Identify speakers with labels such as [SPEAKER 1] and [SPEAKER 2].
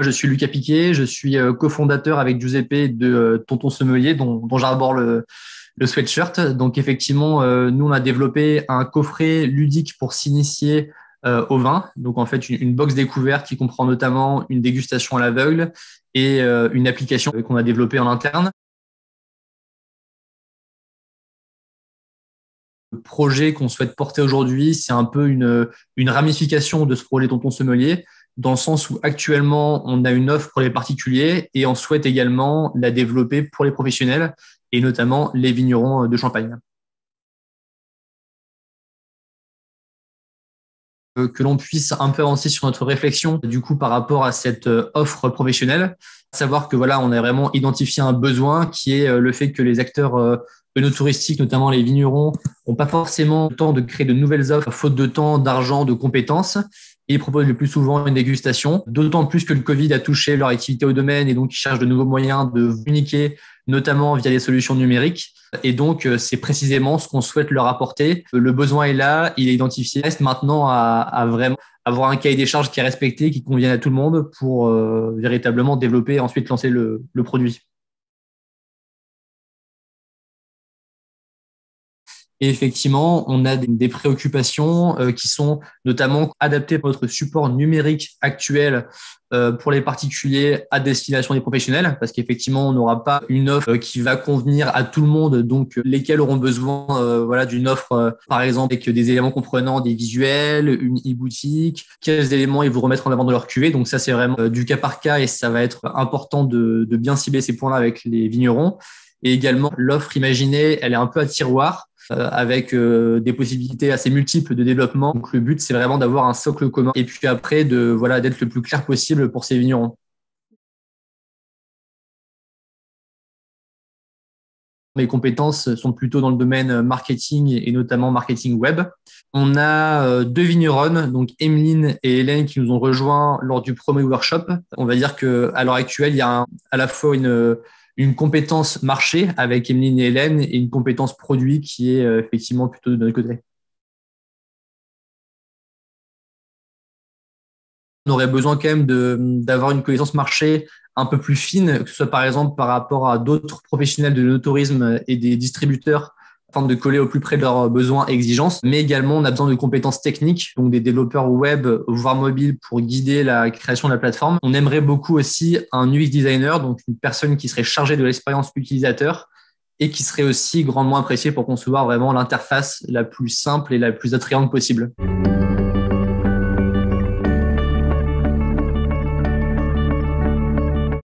[SPEAKER 1] Je suis Lucas Piquet, je suis cofondateur avec Giuseppe de Tonton Sommelier, dont j'arbore le sweatshirt. Donc effectivement, nous, on a développé un coffret ludique pour s'initier au vin. Donc en fait, une box découverte qui comprend notamment une dégustation à l'aveugle et une application qu'on a développée en interne. Le projet qu'on souhaite porter aujourd'hui, c'est un peu une ramification de ce projet Tonton Sommelier, dans le sens où actuellement, on a une offre pour les particuliers et on souhaite également la développer pour les professionnels et notamment les vignerons de Champagne. Que l'on puisse un peu avancer sur notre réflexion du coup par rapport à cette offre professionnelle, à savoir que voilà, on a vraiment identifié un besoin qui est le fait que les acteurs œnotouristiques, notamment les vignerons, n'ont pas forcément le temps de créer de nouvelles offres, faute de temps, d'argent, de compétences. Et ils proposent le plus souvent une dégustation, d'autant plus que le Covid a touché leur activité au domaine et donc ils cherchent de nouveaux moyens de communiquer, notamment via des solutions numériques. Et donc, c'est précisément ce qu'on souhaite leur apporter. Le besoin est là, il est identifié. Il reste maintenant à vraiment avoir un cahier des charges qui est respecté, qui convienne à tout le monde pour véritablement développer et ensuite lancer le produit. Et effectivement, on a des préoccupations qui sont notamment adaptées pour notre support numérique actuel pour les particuliers à destination des professionnels, parce qu'effectivement, on n'aura pas une offre qui va convenir à tout le monde, donc lesquels auront besoin voilà, d'une offre, par exemple, avec des éléments comprenant des visuels, une e-boutique, quels éléments ils vont remettre en avant de leur cuvée. Donc ça, c'est vraiment du cas par cas et ça va être important de bien cibler ces points-là avec les vignerons. Et également, l'offre imaginée, elle est un peu à tiroir avec des possibilités assez multiples de développement. Donc le but, c'est vraiment d'avoir un socle commun et puis après d'être le plus clair possible pour ces vignerons. Mes compétences sont plutôt dans le domaine marketing et notamment marketing web. On a deux vigneronnes, donc Emeline et Hélène, qui nous ont rejoints lors du premier workshop. On va dire qu'à l'heure actuelle, il y a à la fois une compétence marché avec Emeline et Hélène et une compétence produit qui est effectivement plutôt de notre côté. On aurait besoin quand même d'avoir une connaissance marché un peu plus fine, que ce soit par exemple par rapport à d'autres professionnels de l'autorisme et des distributeurs, afin de coller au plus près de leurs besoins et exigences. Mais également, on a besoin de compétences techniques, donc des développeurs web, voire mobiles, pour guider la création de la plateforme. On aimerait beaucoup aussi un UX designer, donc une personne qui serait chargée de l'expérience utilisateur et qui serait aussi grandement appréciée pour concevoir vraiment l'interface la plus simple et la plus attrayante possible.